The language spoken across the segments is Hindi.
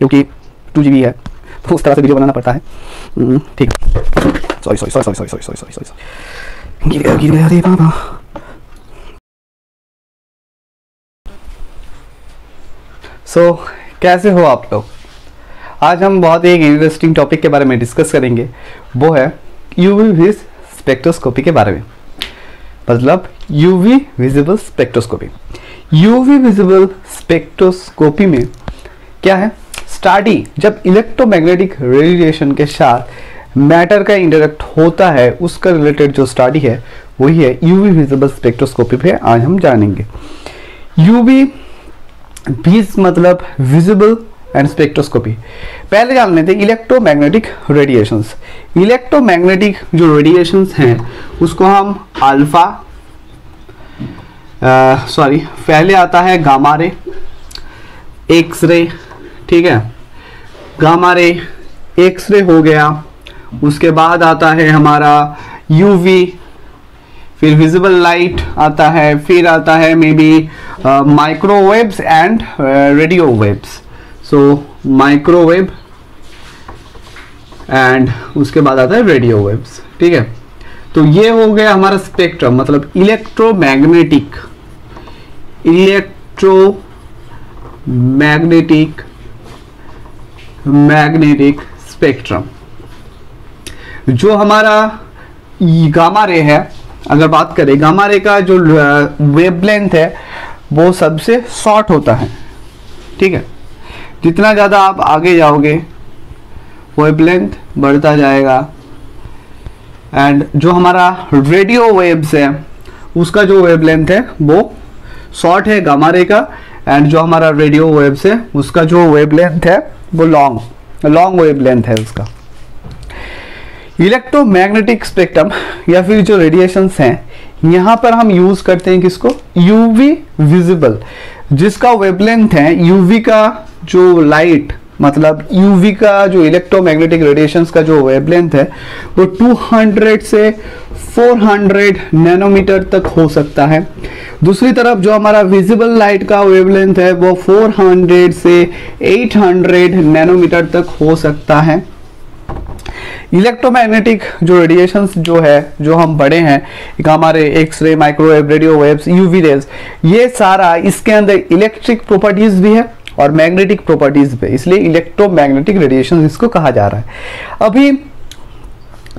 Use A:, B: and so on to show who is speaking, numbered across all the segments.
A: क्योंकि 2 GB है तो उस तरह से वीडियो बनाना पड़ता है। ठीक है, सॉरी गिर गया रे बाबा। सो कैसे हो आप लोग? आज हम बहुत ही इंटरेस्टिंग टॉपिक के बारे में डिस्कस करेंगे, वो है यूवी स्पेक्ट्रोस्कोपी के बारे में, मतलब UV visible spectroscopy. UV visible spectroscopy में क्या है, स्टडी जब इलेक्ट्रोमैग्नेटिक रेडिएशन के साथ मैटर का इंटरेक्ट होता है, उसका रिलेटेड जो स्टडी है वही है यूवी विजिबल स्पेक्ट्रोस्कोपी पे आज हम जानेंगे। यूवी बीस मतलब विजिबल एंड स्पेक्ट्रोस्कोपी। पहले जान लेते हैं इलेक्ट्रोमैग्नेटिक रेडिएशंस। इलेक्ट्रोमैग्नेटिक जो रेडिएशंस हैं उसको हम अल्फा पहले आता है गामा रे, एक्स रे, ठीक है, गामा रे, एक्स रे हो गया, उसके बाद आता है हमारा यूवी, फिर विजिबल लाइट आता है, फिर आता है may be microwaves and radio waves. So microwave and उसके बाद आता है रेडियो वेव्स, ठीक है। तो ये हो गया हमारा स्पेक्ट्रम, मतलब इलेक्ट्रोमैग्नेटिक स्पेक्ट्रम। जो हमारा गामा रे है, अगर बात करें गामा रे का जो वेवलेंथ है वो सबसे शॉर्ट होता है, ठीक है। जितना ज़्यादा आप आगे जाओगे वेवलेंथ बढ़ता जाएगा। एंड जो हमारा रेडियो वेव्स है उसका जो वेवलेंथ है वो शॉर्ट है गामा रे का, एंड जो हमारा रेडियो वेव्स है उसका जो वेवलेंथ है वो लॉन्ग वेवलेंथ है उसका। इलेक्ट्रोमैग्नेटिक स्पेक्ट्रम या फिर जो रेडिएशंस हैं, यहाँ पर हम यूज करते हैं किसको, यूवी विजिबल, जिसका वेवलेंथ है यूवी का जो लाइट, मतलब यूवी का जो इलेक्ट्रोमैग्नेटिक रेडिएशंस का जो वेवलेंथ है वो 200 से 400 नैनोमीटर तक हो सकता है। दूसरी तरफ जो हमारा विजिबल लाइट का वेवलेंथ है वो 400 से 800 नैनोमीटर तक हो सकता है। इलेक्ट्रोमैग्नेटिक जो रेडिएशंस जो है, जो हम पढ़े हैं, gamma ray, X ray, microwave, radio waves, UV rays, ये सारा इसके अंदर इलेक्ट्रिक प्रॉपर्टीज भी है और मैग्नेटिक प्रॉपर्टीज भी, इसलिए इलेक्ट्रोमैग्नेटिक रेडिएशन इसको कहा जा रहा है। अभी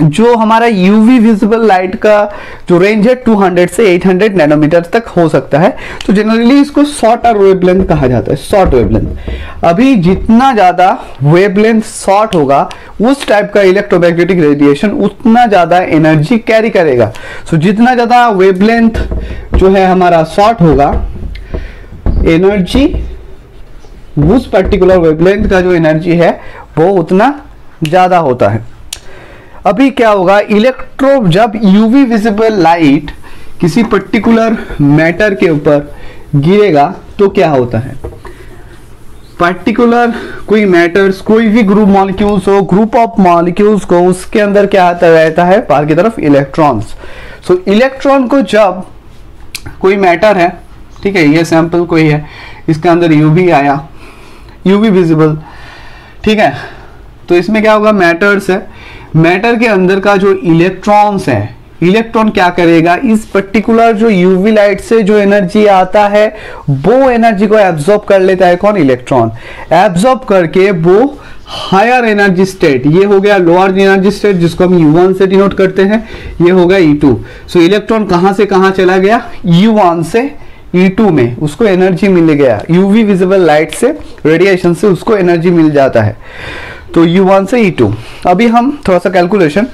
A: जो हमारा यूवी विजिबल लाइट का जो रेंज है 200 से 800 नैनोमीटर तक हो सकता है, तो जनरली इसको शॉर्टर वेवलेंथ कहा जाता है, शॉर्ट वेवलेंथ। अभी जितना ज्यादा वेवलेंथ शॉर्ट होगा उस टाइप का इलेक्ट्रोमैग्नेटिक रेडिएशन उतना ज्यादा एनर्जी कैरी करेगा। सो जितना ज्यादा वेवलेंथ जो है हमारा शॉर्ट होगा, एनर्जी उस पर्टिकुलर वेवलेंथ का जो एनर्जी है वो उतना ज्यादा होता है। अभी क्या होगा, जब यूवी विजिबल लाइट किसी पर्टिकुलर मैटर के ऊपर गिरेगा तो क्या होता है, पर्टिकुलर कोई मैटर्स, कोई भी ग्रुप मॉलिक्यूल्स हो, ग्रुप ऑफ मॉलिक्यूल्स को, उसके अंदर क्या आता रहता है, बाहर की तरफ इलेक्ट्रॉन्स। सो इलेक्ट्रॉन को जब कोई मैटर है, ठीक है, ये सैंपल कोई है, इसके अंदर यूवी आया, यूवी विजिबल, ठीक है, तो इसमें क्या होगा, मैटर्स है, मैटर के अंदर का जो इलेक्ट्रॉन्स है, इलेक्ट्रॉन क्या करेगा, इस पर्टिकुलर जो यूवी लाइट से जो एनर्जी आता है वो एनर्जी को एब्जॉर्ब कर लेता है, कौन, इलेक्ट्रॉन। एब्जॉर्ब करके वो हायर एनर्जी स्टेट, ये हो गया लोअर एनर्जी स्टेट जिसको हम U1 से डिनोट करते हैं, ये हो गया E2। सो इलेक्ट्रॉन कहां से कहां चला गया, U1 से E2 में, उसको एनर्जी मिल गया, यूवी विजिबल लाइट से, रेडिएशन से उसको एनर्जी मिल जाता है, तो U1 से E2। अभी हम थोड़ा सा कैलकुलेशन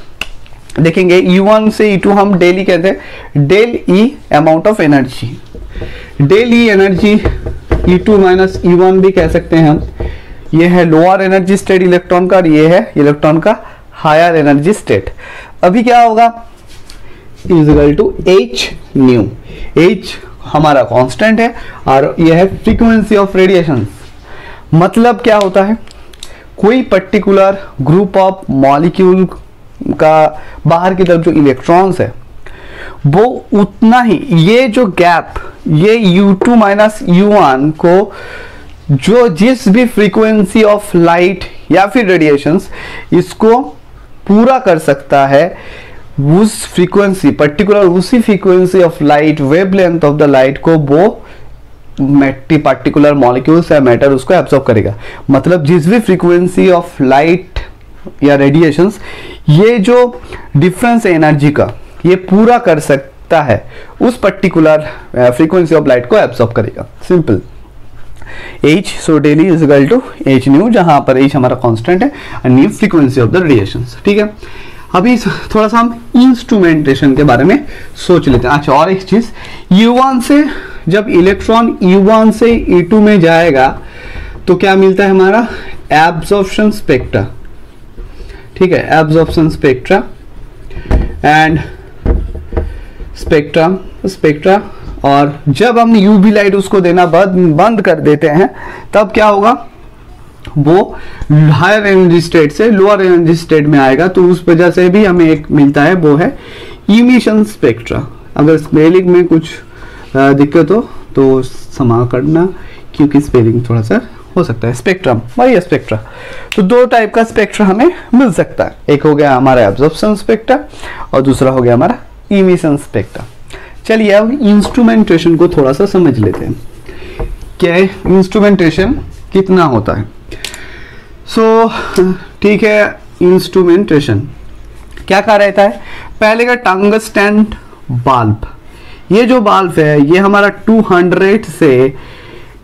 A: देखेंगे। U1 से E2 हम डेली कहते हैं del E amount of energy, del E energy E2 minus E1 भी कह सकते हैं हम। ये है लोअर एनर्जी स्टेट इलेक्ट्रॉन का, और ये है इलेक्ट्रॉन का हायर एनर्जी स्टेट। अभी क्या होगा, equal to H nu, H हमारा कांस्टेंट है और यह है फ्रीक्वेंसी ऑफ रेडिएशन। मतलब क्या होता है, कोई पर्टिकुलर ग्रुप ऑफ मॉलिक्यूल का बाहर की तरफ जो इलेक्ट्रॉन्स है वो उतना ही, ये जो गैप, ये U2 माइनस U1 को जो जिस भी फ्रीक्वेंसी ऑफ लाइट या फिर रेडिएशंस इसको पूरा कर सकता है, उस फ्रीक्वेंसी पर्टिकुलर उसी frequency of light, wavelength of the light को वो पार्टिकुलर मॉलिक्यूल्स या मैटर उसको एब्सॉर्ब करेगा। मतलब जिस भी फ्रीक्वेंसी ऑफ लाइट या रेडिएशंस ये जो डिफरेंस है एनर्जी का ये पूरा कर सकता है, उस पर्टिकुलर फ्रीक्वेंसी ऑफ लाइट को एब्सॉर्ब करेगा। Simple h, so del E is equal to h nu, जहां पर h हमारा कांस्टेंट है और nu frequency of the radiations. ठीक है, अभी थोड़ा सा हम इंस्ट्रूमेंटेशन के बारे में सोच लेते हैं। अच्छा, और एक चीज, U1 से जब इलेक्ट्रॉन U1 से E2 में जाएगा तो क्या मिलता है हमारा एब्जॉर्प्शन स्पेक्ट्रा। ठीक है, एब्जॉर्प्शन स्पेक्ट्रा एंड स्पेक्ट्रा। और जब हम यूवी लाइट उसको देना बंद कर देते हैं तब क्या होगा, वो हायर एनर्जी स्टेट से लोअर एनर्जी स्टेट में आएगा। तो उस वजह से भी हमें एक मिलता है, वो है इमिशन स्पेक्ट्रा। अगर स्पेलिंग में कुछ दिक्कत हो तो क्षमा करना, क्योंकि स्पेलिंग थोड़ा सा हो सकता है। स्पेक्ट्रम वही है स्पेक्ट्रा। तो दो टाइप का स्पेक्ट्रा हमें मिल सकता है, एक हो गया हमारा एब्जॉर्प्शन स्पेक्ट्रा और दूसरा हो गया हमारा इमिशन स्पेक्ट्रा। चलिए अब इंस्ट्रूमेंटेशन को थोड़ा सा समझ लेते हैं, क्या इंस्ट्रूमेंटेशन कितना होता है। ठीक है, इंस्ट्रूमेंटेशन क्या कहा रहता है, पहले का टंगस्टन बल्ब। ये जो बल्ब है ये हमारा 200 से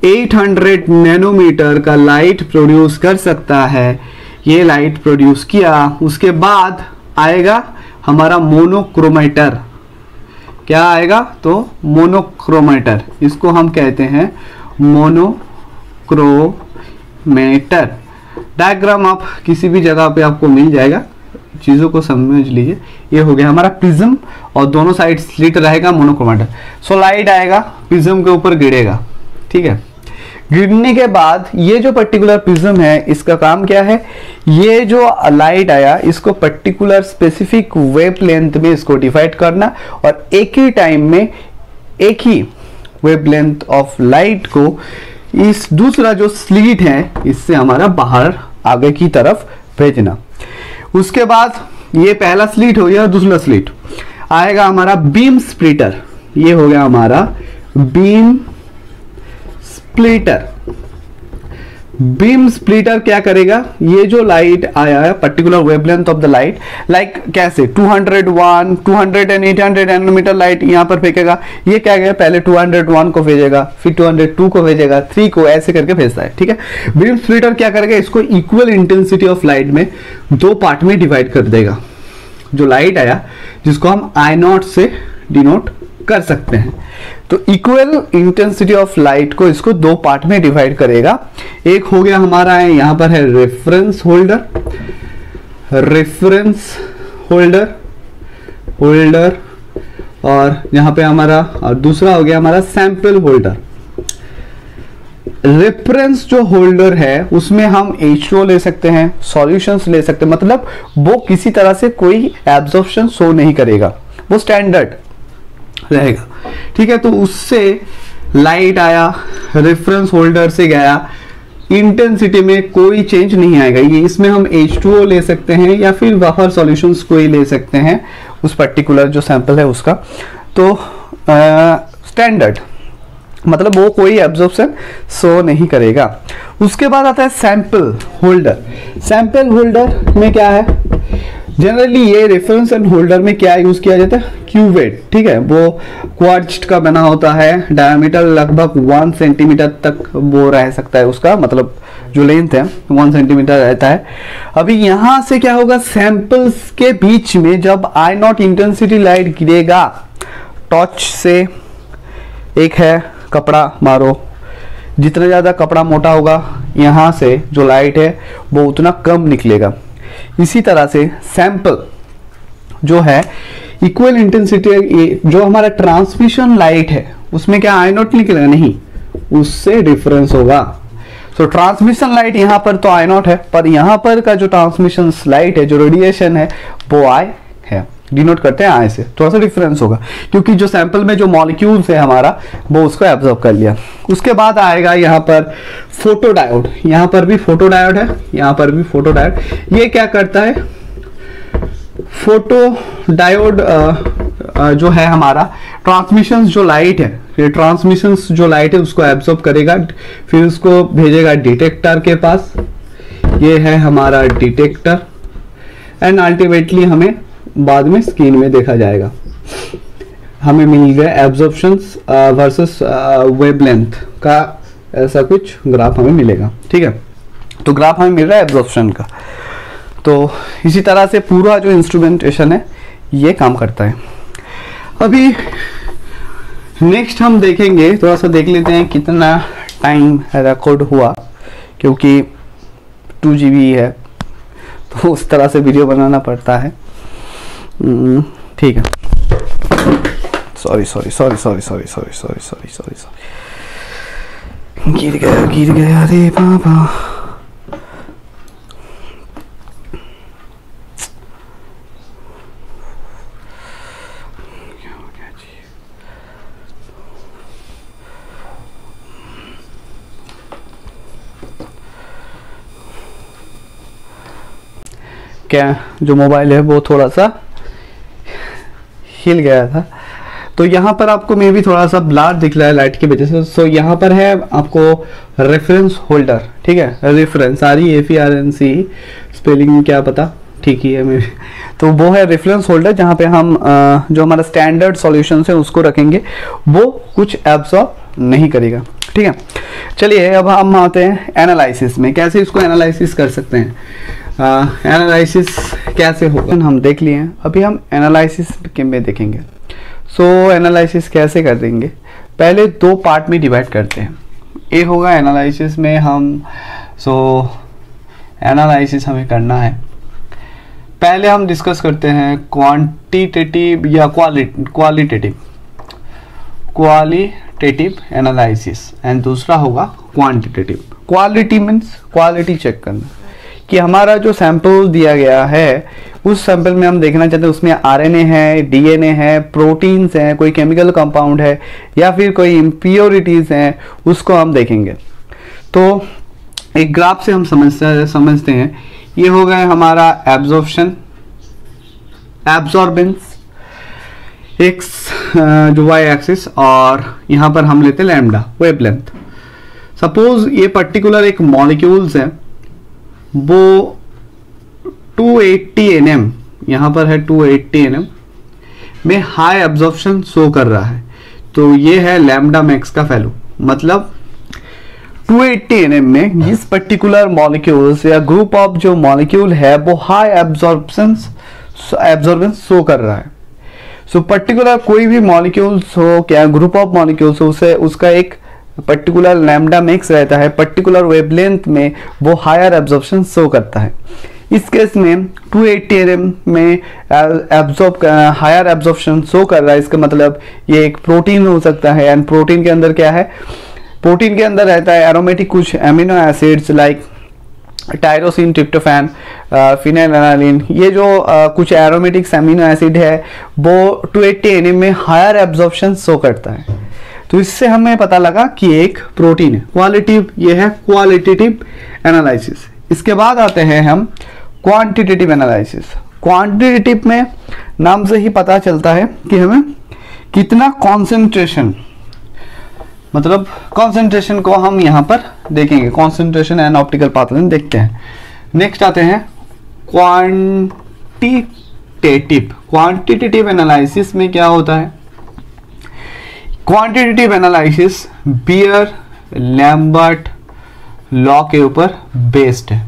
A: 800 नैनोमीटर का लाइट प्रोड्यूस कर सकता है। ये लाइट प्रोड्यूस किया, उसके बाद आएगा हमारा मोनोक्रोमेटर। क्या आएगा, तो मोनोक्रोमेटर, इसको हम कहते हैं मोनोक्रोमेटर। डायग्राम आप किसी भी जगह पे आपको मिल जाएगा, चीजों को समझ लीजिए। ये हो गया हमारा प्रिज्म और दोनों साइड स्लिट रहेगा मोनोक्रोमेटर। सो लाइट आएगा प्रिज्म के ऊपर गिरेगा। ठीक है, गिरने के बाद ये जो पर्टिकुलर प्रिज्म है इसका काम क्या है, ये जो लाइट आया इसको पर्टिकुलर स्पेसिफिक वेवलेंथ में इसको डिवाइड करना और एक ही टाइम में एक ही वेवलेंथ ऑफ लाइट को इस दूसरा जो स्लिट है इससे हमारा बाहर आगे की तरफ भेजना। उसके बाद ये पहला स्लिट हो गया, दूसरा स्लिट आएगा हमारा बीम स्प्लिटर। ये हो गया हमारा बीम स्प्लिटर। बीम स्प्लिटर क्या करेगा, ये जो लाइट आया है particular wavelength of the light, like कैसे 201, 200 एंड 800 नैनोमीटर लाइट यहाँ पर फेंकेगा। ये क्या गया, पहले 201 को भेजेगा, फिर 202 को भेजेगा, 3 को, ऐसे करके भेजता है। ठीक है, बीम स्प्लिटर क्या करेगा, इसको इक्वल इंटेंसिटी ऑफ लाइट में दो पार्ट में डिवाइड कर देगा। जो लाइट आया जिसको हम I0 से डिनोट कर सकते हैं, तो इक्वल इंटेंसिटी ऑफ लाइट को इसको दो पार्ट में डिवाइड करेगा। एक हो गया हमारा है यहां पर है रेफरेंस होल्डर और यहां पे हमारा, और दूसरा हो गया हमारा सैंपल होल्डर। रेफरेंस जो होल्डर है उसमें हम H2O ले सकते हैं, सॉल्यूशंस ले सकते हैं, मतलब वो किसी तरह से कोई एब्जॉर्प्शन शो नहीं करेगा, वो स्टैंडर्ड रहेगा। ठीक है, तो उससे लाइट आया, रेफरेंस होल्डर से गया, इंटेंसिटी में कोई चेंज नहीं आएगा। ये इसमें हम H2O ले सकते हैं या फिर बाहर सॉल्यूशंस कोई ले सकते हैं, उस पर्टिकुलर जो सैंपल है उसका। तो स्टैंडर्ड मतलब वो कोई एब्जॉर्प्शन शो नहीं करेगा। उसके बाद आता है सैंपल होल्डर। सैंपल होल्डर में क्या है, जनरली ये रेफरेंस एंड होल्डर में क्या यूज किया जाता है, क्यूवेट। ठीक है, वो क्वार्ट्ज का बना होता है, डायमीटर लगभग 1 सेंटीमीटर तक वो रह सकता है, उसका मतलब जो लेंथ है 1 सेंटीमीटर रहता है। अभी यहां से क्या होगा, सैंपल्स के बीच में जब I0 इंटेंसिटी लाइट गिरेगा, टॉर्च से एक है कपड़ा मारो, जितना ज्यादा कपड़ा मोटा होगा यहां से जो लाइट है वो उतना कम निकलेगा। इसी तरह से सैंपल जो है इक्वल इंटेंसिटी, जो हमारा ट्रांसमिशन लाइट है उसमें क्या I0 निकलेगा, नहीं, उससे डिफरेंस होगा। तो ट्रांसमिशन लाइट यहाँ पर तो I0 है, पर यहाँ पर का जो ट्रांसमिशन लाइट है, जो रेडिएशन है वो I है। डिनोट करते हैं आई से, थोड़ा सा डिफरेंस होगा क्योंकि जो सैंपल में जो मॉलिक्यूल्स है हमारा वो उसको एब्जॉर्ब कर लिया। उसके बाद आएगा यहाँ पर फोटो डायोड, यहाँ पर भी फोटो डायोड है, यहाँ पर भी फोटो डायोड। ये क्या करता है, फोटो डायोड जो है हमारा ट्रांसमिशन जो लाइट है, ये ट्रांसमिशन जो लाइट है उसको एब्जॉर्ब करेगा, फिर उसको भेजेगा डिटेक्टर के पास, ये है हमारा डिटेक्टर, एंड अल्टीमेटली हमें बाद में स्क्रीन में देखा जाएगा। हमें मिल गया एब्जॉर्प्शन वर्सेस वेवलेंथ का ऐसा कुछ ग्राफ हमें मिलेगा, ठीक है। तो ग्राफ हमें मिल रहा है एब्जॉर्प्शन का। तो इसी तरह से पूरा जो इंस्ट्रूमेंटेशन है ये काम करता है। अभी नेक्स्ट हम देखेंगे, थोड़ा सा देख लेते हैं कितना टाइम रिकॉर्ड हुआ, क्योंकि 2 GB है तो उस तरह से वीडियो बनाना पड़ता है, ठीक है। सॉरी गिर गया रे बाबा। क्या जो मोबाइल है वो थोड़ा सा हिल गया था, तो यहाँ पर आपको मे भी थोड़ा सा ब्लर दिख रहा है लाइट की वजह से। सो यहाँ पर है आपको रेफरेंस होल्डर, ठीक है, रेफरेंस REFERNC, स्पेलिंग क्या पता, ठीक ही है मेरे। तो वो है रेफरेंस होल्डर जहाँ पे हम जो हमारा स्टैंडर्ड सॉल्यूशन है उसको रखेंगे, वो कुछ एब्सॉर्ब नहीं करेगा, ठीक है। चलिए अब हम आते हैं एनालिसिस में, कैसे इसको एनालिसिस कर सकते हैं। एनालिसिस कैसे होगा हम देख लिए हैं, अभी हम एनालिसिस में देखेंगे। सो एनालिसिस कैसे कर देंगे, पहले 2 पार्ट में डिवाइड करते हैं। ए होगा एनालिसिस में हम एनालिसिस हमें करना है, पहले हम डिस्कस करते हैं क्वांटिटेटिव या क्वालिटेटिव एनालिसिस, एंड दूसरा होगा quantitative. Quality means quality check करना कि हमारा जो सैंपल दिया गया है उस सैंपल में हम देखना चाहते हैं उसमें RNA है, DNA है, प्रोटीन्स हैं, कोई केमिकल कंपाउंड है या फिर कोई इम्प्योरिटीज हैं, उसको हम देखेंगे। तो एक ग्राफ से हम समझते हैं, ये हो गया हमारा एब्जॉर्बेंस एक्स जो y एक्सिस, और यहाँ पर हम लेते हैं लैम्डा वेवलेंथ। सपोज ये पर्टिकुलर एक मॉलिक्यूल्स है, वो 280 nm, यहाँ पर है 280 nm में हाई एब्जॉर्प्शन शो कर रहा है, तो ये है लैम्डा मैक्स का वैल्यू। मतलब 280 nm में इस पर्टिकुलर मॉलिक्यूल्स या ग्रुप ऑफ जो मॉलिक्यूल है वो हाई एब्जॉर्प्शन शो कर रहा है। सो पर्टिकुलर कोई भी मॉलिक्यूल्स हो, क्या ग्रुप ऑफ मॉलिक्यूल्स हो, उसे उसका एक पर्टिकुलर लैम्डा मैक्स रहता है, पर्टिकुलर वेवलेंथ में वो हायर एब्जॉर्प्शन शो करता है। इस केस में 280 nm में हायर एब्जॉर्प्शन शो कर रहा है, इसका मतलब ये एक प्रोटीन हो सकता है, एंड प्रोटीन के अंदर क्या है, प्रोटीन के अंदर रहता है एरोमेटिक कुछ amino acids like tyrosine, tryptophan, phenylalanine, ये जो कुछ एरोमेटिक्स एमिनो एसिड है वो 280 nm में हायर एब्जॉर्प्शन शो करता है। तो इससे हमें पता लगा कि एक प्रोटीन है। क्वालिटिव, ये है क्वालिटेटिव एनालिसिस। इसके बाद आते हैं हम क्वांटिटेटिव एनालिसिस। क्वांटिटेटिव में नाम से ही पता चलता है कि हमें कितना कॉन्सेंट्रेशन, मतलब कॉन्सेंट्रेशन को हम यहाँ पर देखेंगे, concentration and optical path length देखते हैं। नेक्स्ट आते हैं क्वांटिटेटिव एनालिसिस में क्या होता है। Quantitative analysis Beer Lambert law के ऊपर बेस्ड है।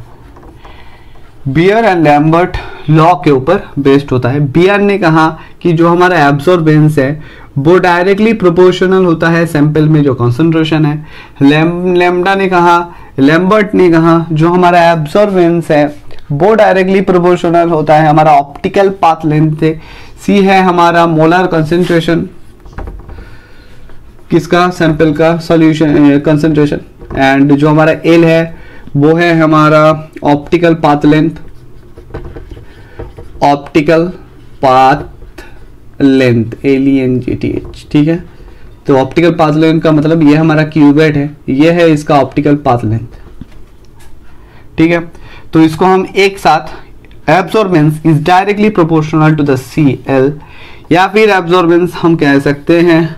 A: बियर एंड लैम्बर्ट लॉ के ऊपर बेस्ड होता है। बियर ने कहा कि जो हमारा एब्जॉर्बेंस है वो डायरेक्टली प्रोपोर्शनल होता है सैंपल में जो कॉन्सेंट्रेशन है। लैम्बर्ट ने कहा जो हमारा एब्जॉर्बेंस है वो डायरेक्टली प्रोपोर्शनल होता है हमारा ऑप्टिकल पाथ लेंथ से। सी है हमारा मोलर कंसेंट्रेशन, किसका, सैंपल का सॉल्यूशन कंसेंट्रेशन, एंड जो हमारा एल है वो है हमारा optical path length, optical path length, LENGTH, ठीक है। तो ऑप्टिकल पाथ लेंथ का मतलब ये हमारा क्यूबेट है, ये है इसका ऑप्टिकल पाथ लेंथ, ठीक है। तो इसको हम एक साथ absorbance is directly proportional to the CL, या फिर एब्जॉर्बेंस हम कह सकते हैं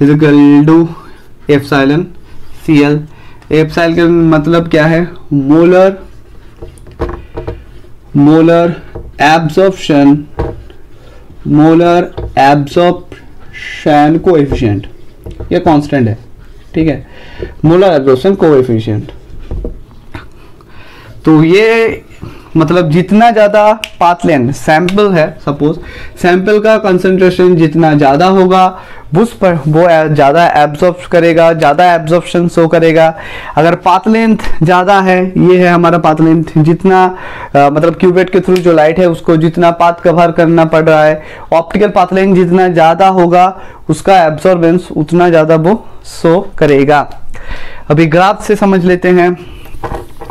A: is equal to epsilon CL। Epsilon का मतलब क्या है, मोलर एब्जॉर्प्शन कोएफिशिएंट, ये कांस्टेंट है, ठीक है, मोलर एब्जॉर्प्शन कोएफिशिएंट। तो ये मतलब जितना ज़्यादा पाथ लेंथ सैंपल है, सपोज सैंपल का कंसंट्रेशन जितना ज़्यादा होगा उस पर वो ज़्यादा एब्जॉर्ब करेगा, ज़्यादा एब्जॉर्प्शन शो करेगा। अगर पाथ लेंथ ज़्यादा है, ये है हमारा पाथ लेंथ, जितना मतलब क्यूबेट के थ्रू जो लाइट है उसको जितना पाथ कवर करना पड़ रहा है, ऑप्टिकल पाथ लेंथ जितना ज़्यादा होगा उसका एब्जॉर्बेंस उतना ज़्यादा वो शो करेगा। अभी ग्राफ से समझ लेते हैं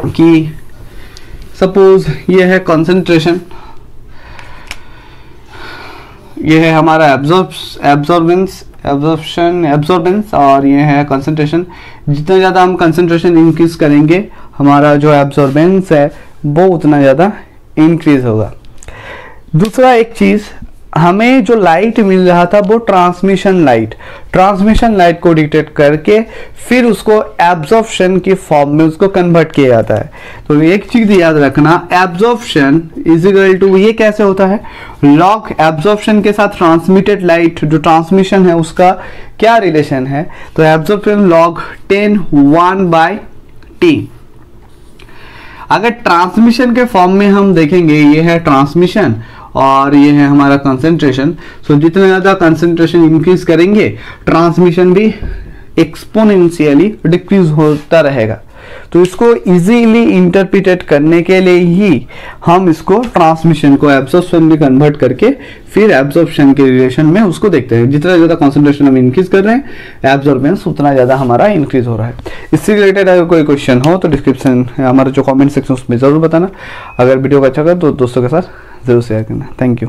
A: कि सपोज ये है कंसंट्रेशन, ये है हमारा एब्जॉर्बेंस और ये है कंसंट्रेशन। जितना ज़्यादा हम कंसंट्रेशन इंक्रीज करेंगे हमारा जो एब्जॉर्बेंस है वो उतना ज़्यादा इंक्रीज होगा। दूसरा एक चीज़, हमें जो लाइट मिल रहा था वो ट्रांसमिशन लाइट को डिटेक्ट करके फिर उसको एब्जॉर्प्शन की फॉर्म में उसको कन्वर्ट किया जाता है। तो एक चीज याद रखना, एब्जॉर्प्शन इज इक्वल टू, ये कैसे होता है, लॉग एब्जॉर्प्शन के साथ ट्रांसमिटेड लाइट जो ट्रांसमिशन है उसका क्या रिलेशन है, तो एब्जॉर्प्शन log 10 1/T। अगर ट्रांसमिशन के फॉर्म में हम देखेंगे, ये है ट्रांसमिशन और ये है हमारा कंसंट्रेशन। सो जितना ज़्यादा कंसंट्रेशन इंक्रीज करेंगे ट्रांसमिशन भी एक्सपोनेंशियली डिक्रीज होता रहेगा। तो इसको इजीली इंटरप्रिटेट करने के लिए ही हम इसको ट्रांसमिशन को एब्जॉर्प्शन में कन्वर्ट करके फिर एब्जॉर्प्शन के रिलेशन में उसको देखते हैं। जितना ज़्यादा कंसंट्रेशन हम इंक्रीज कर रहे हैं एब्जॉर्बेंस उतना ज़्यादा हमारा इंक्रीज हो रहा है। इससे रिलेटेड अगर कोई क्वेश्चन हो तो डिस्क्रिप्शन हमारा जो कमेंट सेक्शन उसमें ज़रूर बताना। अगर वीडियो को अच्छा लगा तो दोस्तों के साथ ज़रूर शेयर करना। Thank you.